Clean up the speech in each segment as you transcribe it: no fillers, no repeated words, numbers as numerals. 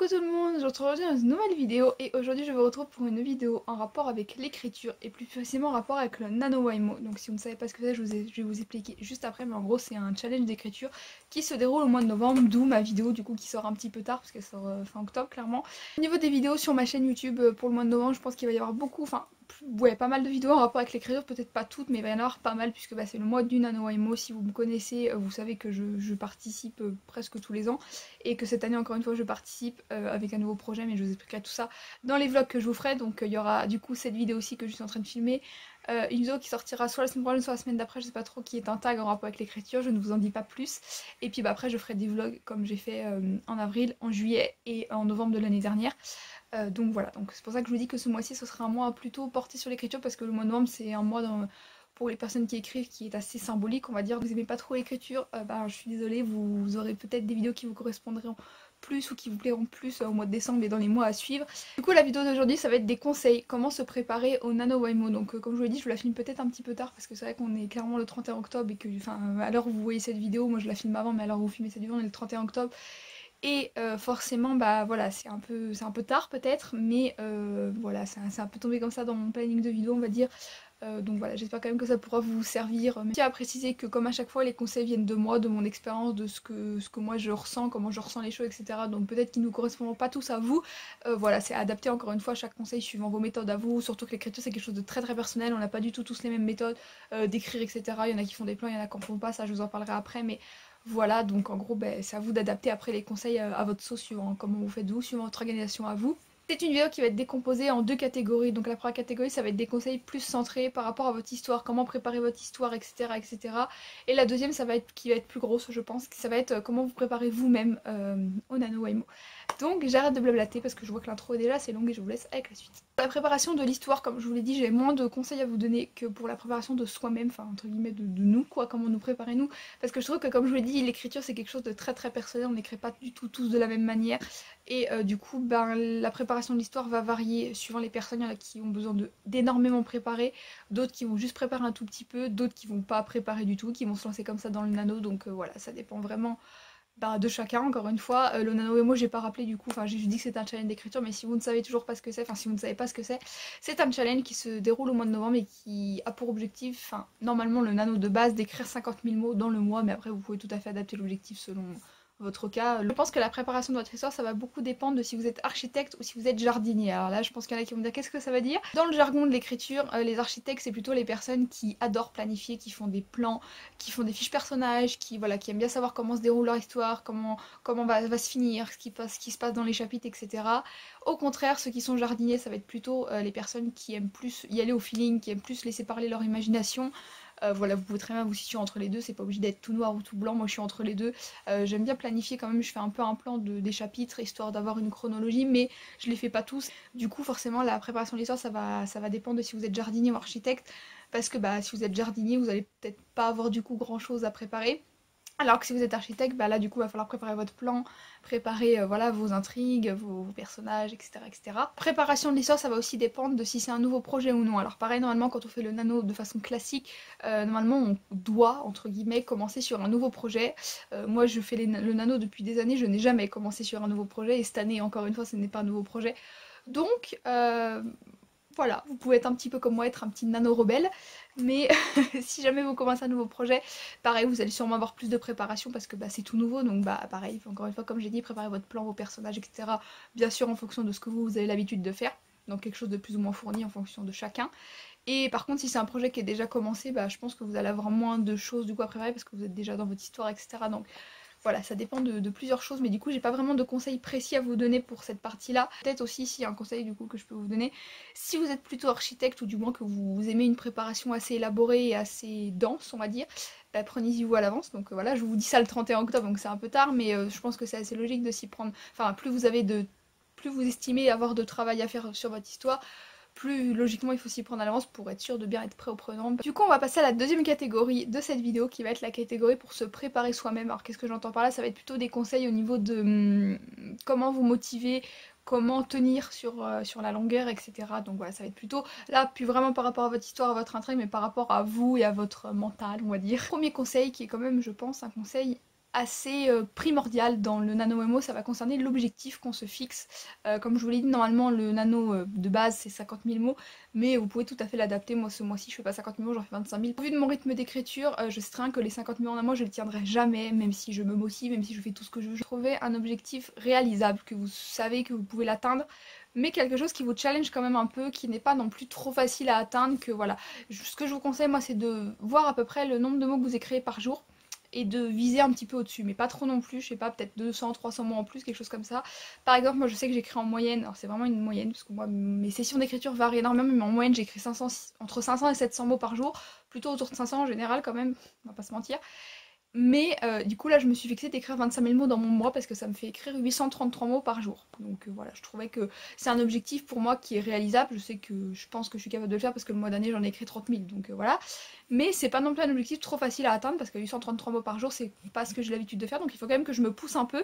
Coucou tout le monde, je vous retrouve aujourd'hui dans une nouvelle vidéo et aujourd'hui je vous retrouve pour une vidéo en rapport avec l'écriture et plus précisément en rapport avec le NaNoWriMo. Donc si vous ne savez pas ce que c'est, je vais vous expliquer juste après, mais en gros c'est un challenge d'écriture qui se déroule au mois de novembre, d'où ma vidéo du coup qui sort un petit peu tard parce qu'elle sort fin octobre clairement. Au niveau des vidéos sur ma chaîne YouTube pour le mois de novembre, je pense qu'il va y avoir beaucoup, ouais, pas mal de vidéos en rapport avec l'écriture, peut-être pas toutes, mais il va y en avoir pas mal puisque bah, c'est le mois du NaNoWriMo. Si vous me connaissez, vous savez que je participe presque tous les ans et que cette année encore une fois je participe avec un nouveau projet, mais je vous expliquerai tout ça dans les vlogs que je vous ferai. Donc il y aura du coup cette vidéo aussi que je suis en train de filmer, une vidéo qui sortira soit la semaine prochaine soit la semaine d'après, je sais pas trop, qui est un tag en rapport avec l'écriture, je ne vous en dis pas plus. Et puis bah, après je ferai des vlogs comme j'ai fait en avril, en juillet et en novembre de l'année dernière. Donc voilà, donc c'est pour ça que je vous dis que ce mois-ci ce sera un mois plutôt porté sur l'écriture parce que le mois de novembre c'est un mois pour les personnes qui écrivent qui est assez symbolique on va dire. Vous aimez pas trop l'écriture, bah, je suis désolée, vous aurez peut-être des vidéos qui vous correspondront plus ou qui vous plairont plus au mois de décembre et dans les mois à suivre. Du coup la vidéo d'aujourd'hui ça va être des conseils, comment se préparer au NaNoWriMo. Donc comme je vous l'ai dit, je vous la filme peut-être un petit peu tard parce que c'est vrai qu'on est clairement le 31 octobre et que enfin à l'heure où vous voyez cette vidéo, moi je la filme avant mais à l'heure où vous filmez cette vidéo on est le 31 octobre. Et forcément, bah voilà, c'est un peu tard peut-être, mais voilà, c'est un peu tombé comme ça dans mon planning de vidéo, on va dire. Donc voilà, j'espère quand même que ça pourra vous servir. Mais je tiens à préciser que comme à chaque fois, les conseils viennent de moi, de mon expérience, de ce que moi je ressens, comment je ressens les choses, etc. Donc peut-être qu'ils ne correspondront pas tous à vous. Voilà, c'est adapté encore une fois chaque conseil suivant vos méthodes à vous. Surtout que l'écriture c'est quelque chose de très très personnel, on n'a pas du tout tous les mêmes méthodes d'écrire, etc. Il y en a qui font des plans, il y en a qui en font pas, ça je vous en parlerai après, mais voilà, donc en gros, ben, c'est à vous d'adapter après les conseils à votre sauce, suivant comment vous faites vous, suivant votre organisation à vous. C'est une vidéo qui va être décomposée en deux catégories. Donc la première catégorie, ça va être des conseils plus centrés par rapport à votre histoire, comment préparer votre histoire, etc. etc. Et la deuxième, ça va être qui va être plus grosse, je pense, ça va être comment vous préparez vous-même au NaNoWriMo. Donc j'arrête de blablater parce que je vois que l'intro est déjà assez longue et je vous laisse avec la suite. Pour la préparation de l'histoire, comme je vous l'ai dit, j'ai moins de conseils à vous donner que pour la préparation de soi-même, enfin entre guillemets de nous, quoi, comment nous préparer nous. Parce que je trouve que comme je vous l'ai dit, l'écriture c'est quelque chose de très très personnel, on n'écrit pas du tout tous de la même manière. Et du coup, ben, la préparation de l'histoire va varier suivant les personnes. Il y en a qui ont besoin d'énormément préparer, d'autres qui vont juste préparer un tout petit peu, d'autres qui vont pas préparer du tout, qui vont se lancer comme ça dans le nano. Donc voilà, ça dépend vraiment bah, de chacun, encore une fois. Le NaNoWriMo, j'ai pas rappelé du coup, enfin j'ai juste dit que c'est un challenge d'écriture, mais si vous ne savez toujours pas ce que c'est, enfin si vous ne savez pas ce que c'est un challenge qui se déroule au mois de novembre et qui a pour objectif, enfin normalement le nano de base, d'écrire 50 000 mots dans le mois, mais après vous pouvez tout à fait adapter l'objectif selon votre cas. Je pense que la préparation de votre histoire, ça va beaucoup dépendre de si vous êtes architecte ou si vous êtes jardinier. Alors là, je pense qu'il y en a qui vont me dire qu'est-ce que ça veut dire. Dans le jargon de l'écriture, les architectes, c'est plutôt les personnes qui adorent planifier, qui font des plans, qui font des fiches personnages, qui, voilà, qui aiment bien savoir comment se déroule leur histoire, comment va se finir, ce qui se passe dans les chapitres, etc. Au contraire, ceux qui sont jardiniers, ça va être plutôt les personnes qui aiment plus y aller au feeling, qui aiment plus laisser parler leur imagination. Voilà, vous pouvez très bien vous situer entre les deux, c'est pas obligé d'être tout noir ou tout blanc, moi je suis entre les deux. J'aime bien planifier quand même, je fais un peu un plan des chapitres, histoire d'avoir une chronologie, mais je les fais pas tous. Du coup, forcément, la préparation de l'histoire, ça va dépendre de si vous êtes jardinier ou architecte, parce que bah, si vous êtes jardinier, vous allez peut-être pas avoir du coup grand chose à préparer. Alors que si vous êtes architecte, bah là du coup il va falloir préparer votre plan, préparer voilà, vos intrigues, vos personnages, etc., etc. Préparation de l'histoire, ça va aussi dépendre de si c'est un nouveau projet ou non. Alors pareil, normalement quand on fait le nano de façon classique, normalement on doit, entre guillemets, commencer sur un nouveau projet. Moi je fais le nano depuis des années, je n'ai jamais commencé sur un nouveau projet, et cette année encore une fois ce n'est pas un nouveau projet. Donc voilà, vous pouvez être un petit peu comme moi, être un petit nano rebelle, mais si jamais vous commencez un nouveau projet, pareil, vous allez sûrement avoir plus de préparation parce que bah, c'est tout nouveau, donc bah pareil, encore une fois, comme j'ai dit, préparez votre plan, vos personnages, etc. Bien sûr en fonction de ce que vous avez l'habitude de faire, donc quelque chose de plus ou moins fourni en fonction de chacun. Et par contre, si c'est un projet qui est déjà commencé, bah, je pense que vous allez avoir moins de choses du coup à préparer parce que vous êtes déjà dans votre histoire, etc. Donc voilà, ça dépend de plusieurs choses, mais du coup j'ai pas vraiment de conseils précis à vous donner pour cette partie-là. Peut-être aussi s'il y a un conseil du coup que je peux vous donner, si vous êtes plutôt architecte ou du moins que vous aimez une préparation assez élaborée et assez dense on va dire, bah, prenez-y vous à l'avance. Donc voilà, je vous dis ça le 31 octobre donc c'est un peu tard, mais je pense que c'est assez logique de s'y prendre, enfin plus vous estimez avoir de travail à faire sur votre histoire, plus logiquement il faut s'y prendre à l'avance pour être sûr de bien être prêt au prenant. Du coup on va passer à la deuxième catégorie de cette vidéo qui va être la catégorie pour se préparer soi-même. Alors qu'est-ce que j'entends par là? Ça va être plutôt des conseils au niveau de comment vous motiver, comment tenir sur la longueur, etc. Donc voilà, ça va être plutôt là, plus vraiment par rapport à votre histoire, à votre intrigue, mais par rapport à vous et à votre mental, on va dire. Premier conseil qui est quand même, je pense, un conseil assez primordial dans le NaNoWriMo, ça va concerner l'objectif qu'on se fixe. Comme je vous l'ai dit, normalement le nano de base c'est 50 000 mots, mais vous pouvez tout à fait l'adapter. Moi ce mois-ci je fais pas 50 000 mots, j'en fais 25 000. Vu de mon rythme d'écriture, je sais très bien que les 50 000 en un mois je le tiendrai jamais, même si je me motive, même si je fais tout ce que je veux. Trouver un objectif réalisable, que vous savez que vous pouvez l'atteindre, mais quelque chose qui vous challenge quand même un peu, qui n'est pas non plus trop facile à atteindre, que voilà. Ce que je vous conseille moi c'est de voir à peu près le nombre de mots que vous écrivez par jour, et de viser un petit peu au-dessus, mais pas trop non plus, je sais pas, peut-être 200, 300 mots en plus, quelque chose comme ça. Par exemple, moi je sais que j'écris en moyenne, alors c'est vraiment une moyenne, parce que moi mes sessions d'écriture varient énormément, mais en moyenne j'écris entre 500 et 700 mots par jour, plutôt autour de 500 en général quand même, on va pas se mentir. Mais du coup là je me suis fixée d'écrire 25 000 mots dans mon mois parce que ça me fait écrire 833 mots par jour. Donc voilà, je trouvais que c'est un objectif pour moi qui est réalisable. Je pense que je suis capable de le faire parce que le mois d'année j'en ai écrit 30 000, donc voilà. Mais c'est pas non plus un objectif trop facile à atteindre parce que 833 mots par jour c'est pas ce que j'ai l'habitude de faire, donc il faut quand même que je me pousse un peu.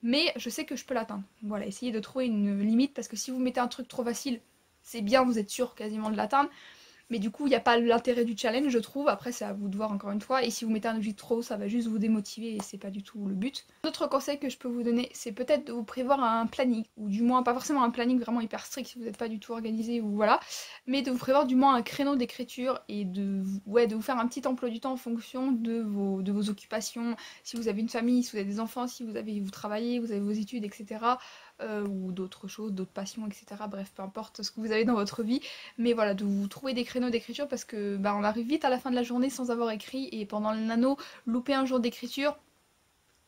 Mais je sais que je peux l'atteindre. Voilà, essayez de trouver une limite parce que si vous mettez un truc trop facile, c'est bien, vous êtes sûr quasiment de l'atteindre. Mais du coup, il n'y a pas l'intérêt du challenge, je trouve. Après, c'est à vous de voir encore une fois. Et si vous mettez un objectif trop haut, ça va juste vous démotiver et c'est pas du tout le but. D'autres conseils que je peux vous donner, c'est peut-être de vous prévoir un planning. Ou du moins, pas forcément un planning vraiment hyper strict si vous n'êtes pas du tout organisé ou voilà. Mais de vous prévoir du moins un créneau d'écriture et de vous faire un petit emploi du temps en fonction de vos occupations. Si vous avez une famille, si vous avez des enfants, si vous travaillez, vous avez vos études, etc. Ou d'autres choses, d'autres passions, etc. Bref, peu importe ce que vous avez dans votre vie. Mais voilà, de vous trouver des créneaux d'écriture parce que on arrive vite à la fin de la journée sans avoir écrit et pendant le nano, louper un jour d'écriture,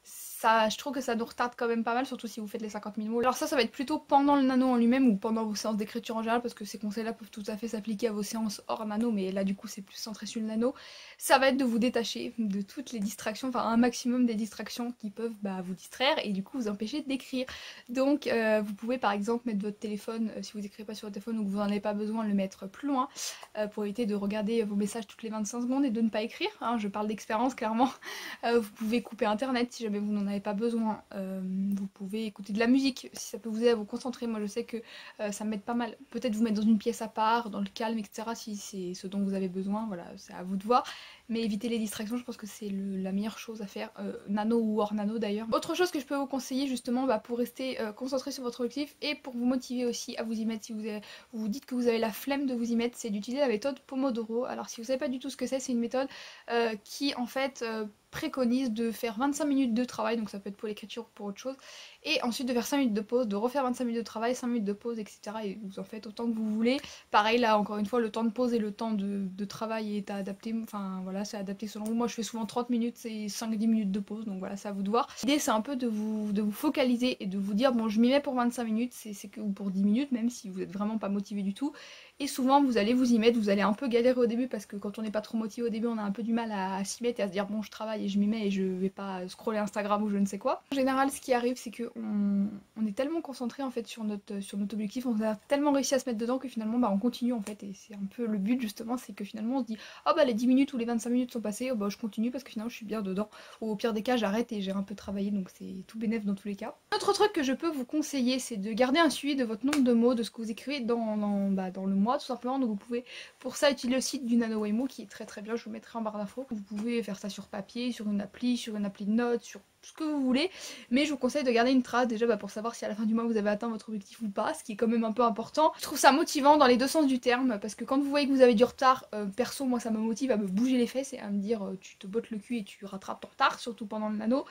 ça, je trouve que ça nous retarde quand même pas mal, surtout si vous faites les 50 000 mots. Alors ça va être plutôt pendant le nano en lui-même ou pendant vos séances d'écriture en général, parce que ces conseils-là peuvent tout à fait s'appliquer à vos séances hors nano, mais là du coup c'est plus centré sur le nano. Ça va être de vous détacher de toutes les distractions, enfin un maximum des distractions qui peuvent vous distraire et du coup vous empêcher d'écrire. Donc vous pouvez par exemple mettre votre téléphone, si vous n'écrivez pas sur votre téléphone ou que vous n'en avez pas besoin, le mettre plus loin, pour éviter de regarder vos messages toutes les 25 secondes et de ne pas écrire, hein, je parle d'expérience clairement. Vous pouvez couper internet si jamais vous n'en avez pas besoin. Vous pouvez écouter de la musique si ça peut vous aider à vous concentrer. Moi je sais que ça m'aide pas mal. Peut-être vous mettre dans une pièce à part, dans le calme, etc. si c'est ce dont vous avez besoin. Voilà, c'est à vous de voir. Mais éviter les distractions, je pense que c'est la meilleure chose à faire, nano ou hors nano d'ailleurs. Autre chose que je peux vous conseiller justement pour rester concentré sur votre objectif et pour vous motiver aussi à vous y mettre si vous dites que vous avez la flemme de vous y mettre, c'est d'utiliser la méthode Pomodoro. Alors si vous savez pas du tout ce que c'est une méthode qui en fait préconise de faire 25 minutes de travail, donc ça peut être pour l'écriture ou pour autre chose, et ensuite de faire 5 minutes de pause, de refaire 25 minutes de travail, 5 minutes de pause, etc. Et vous en faites autant que vous voulez. Pareil là, encore une fois, le temps de pause et le temps de travail est adapté, enfin voilà, c'est adapté selon vous. Moi je fais souvent 30 minutes, c'est 5-10 minutes de pause, donc voilà, c'est à vous de voir. L'idée c'est un peu de vous focaliser et de vous dire, bon je m'y mets pour 25 minutes, ou pour 10 minutes, même si vous êtes vraiment pas motivé du tout. Et souvent vous allez vous y mettre, vous allez un peu galérer au début parce que quand on n'est pas trop motivé au début, on a un peu du mal à s'y mettre et à se dire bon je travaille et je m'y mets et je vais pas scroller Instagram ou je ne sais quoi. En général ce qui arrive c'est que on est tellement concentré en fait sur notre objectif, on a tellement réussi à se mettre dedans que finalement on continue en fait, et c'est un peu le but justement, c'est que finalement on se dit oh les 10 minutes ou les 25 minutes sont passées, je continue parce que finalement je suis bien dedans, ou au pire des cas j'arrête et j'ai un peu travaillé, donc c'est tout bénef dans tous les cas. Autre truc que je peux vous conseiller, c'est de garder un suivi de votre nombre de mots, de ce que vous écrivez dans le mois tout simplement. Donc vous pouvez pour ça utiliser le site du NaNoWriMo qui est très très bien, je vous mettrai en barre d'infos. Vous pouvez faire ça sur papier, sur une appli de notes, sur ce que vous voulez, mais je vous conseille de garder une trace déjà pour savoir si à la fin du mois vous avez atteint votre objectif ou pas, ce qui est quand même un peu important. Je trouve ça motivant dans les deux sens du terme, parce que quand vous voyez que vous avez du retard, perso moi ça me motive à me bouger les fesses et à me dire tu te bottes le cul et tu rattrapes ton retard, surtout pendant le nano.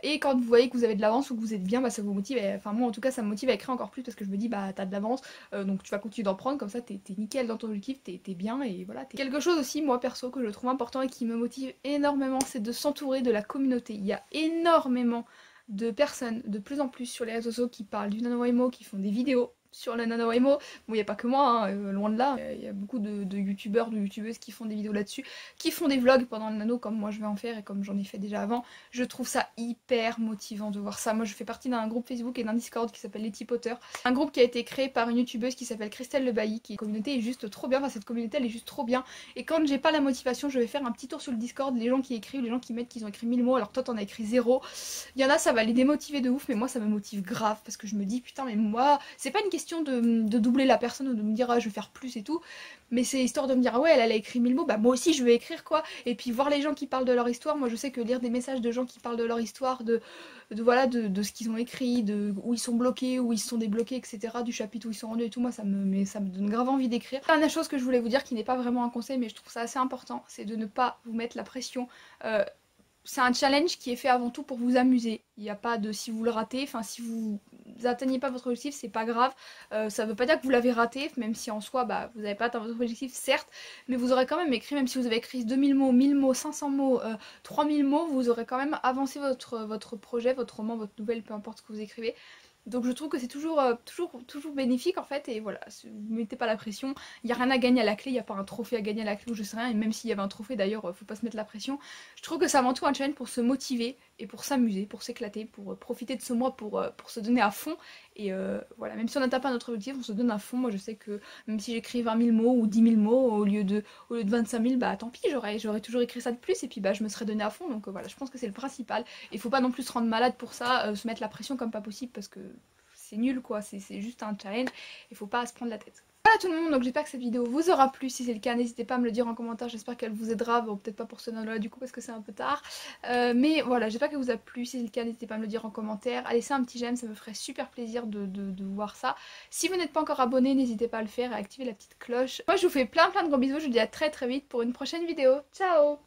Et quand vous voyez que vous avez de l'avance ou que vous êtes bien, ça vous motive, enfin moi en tout cas ça me motive à écrire encore plus parce que je me dis t'as de l'avance, donc tu vas continuer d'en prendre, comme ça t'es nickel dans ton objectif, t'es bien et voilà. Quelque chose aussi moi perso que je trouve important et qui me motive énormément, c'est de s'entourer de la communauté. Il y a énormément de personnes de plus en plus sur les réseaux sociaux qui parlent du NaNoWriMo, qui font des vidéos sur le NaNoWriMo. Bon, il n'y a pas que moi, loin de là. Il y a beaucoup de youtubeurs, de youtubeuses qui font des vidéos là-dessus, qui font des vlogs pendant le nano, comme moi je vais en faire et comme j'en ai fait déjà avant. Je trouve ça hyper motivant de voir ça. Moi je fais partie d'un groupe Facebook et d'un Discord qui s'appelle Les Tipoteurs. Un groupe qui a été créé par une youtubeuse qui s'appelle Christelle Le Bailly, qui est communauté est juste trop bien. Enfin, cette communauté elle est juste trop bien. Et quand j'ai pas la motivation, je vais faire un petit tour sur le Discord, les gens qui écrivent, les gens qui mettent qu'ils ont écrit 1000 mots, alors toi t'en as écrit 0. Il y en a ça va les démotiver de ouf, mais moi ça me motive grave parce que je me dis putain mais moi, c'est pas une question question de doubler la personne ou de me dire ah, je vais faire plus et tout, mais c'est histoire de me dire ah ouais elle a écrit 1000 mots, bah moi aussi je vais écrire quoi, et puis voir les gens qui parlent de leur histoire. Moi je sais que lire des messages de gens qui parlent de leur histoire, voilà, de ce qu'ils ont écrit, de où ils sont bloqués, où ils se sont débloqués, etc., du chapitre où ils sont rendus et tout, moi ça me donne grave envie d'écrire. Dernière chose que je voulais vous dire qui n'est pas vraiment un conseil mais je trouve ça assez important, c'est de ne pas vous mettre la pression. C'est un challenge qui est fait avant tout pour vous amuser. Il n'y a pas de si vous le ratez, enfin si vous atteignez pas votre objectif, c'est pas grave. Ça veut pas dire que vous l'avez raté, même si en soi bah, vous n'avez pas atteint votre objectif, certes, mais vous aurez quand même écrit, même si vous avez écrit 2000 mots, 1000 mots, 500 mots, 3000 mots, vous aurez quand même avancé votre projet, votre roman, votre nouvelle, peu importe ce que vous écrivez. Donc je trouve que c'est toujours bénéfique en fait, et voilà, vous mettez pas la pression, il n'y a rien à gagner à la clé, il n'y a pas un trophée à gagner à la clé ou je sais rien, et même s'il y avait un trophée d'ailleurs, faut pas se mettre la pression. Je trouve que c'est avant tout un challenge pour se motiver et pour s'amuser, pour s'éclater, pour profiter de ce mois, pour se donner à fond, et voilà, même si on n'atteint pas notre objectif, on se donne à fond. Moi je sais que même si j'écris 20 000 mots ou 10 000 mots au lieu de 25 000, bah tant pis, j'aurais toujours écrit ça de plus, et puis bah je me serais donné à fond, donc voilà, je pense que c'est le principal. Il faut pas non plus se rendre malade pour ça, se mettre la pression comme pas possible, parce que c'est nul quoi, c'est juste un challenge, il faut pas se prendre la tête. Voilà tout le monde, donc j'espère que cette vidéo vous aura plu. Si c'est le cas, n'hésitez pas à me le dire en commentaire, j'espère qu'elle vous aidera. Bon, peut-être pas pour ce Noël là du coup parce que c'est un peu tard, mais voilà, j'espère qu'elle vous a plu. Si c'est le cas, n'hésitez pas à me le dire en commentaire, à laisser un petit j'aime, ça me ferait super plaisir de voir ça. Si vous n'êtes pas encore abonné, n'hésitez pas à le faire et à activer la petite cloche. Moi je vous fais plein de gros bisous, je vous dis à très vite pour une prochaine vidéo. Ciao.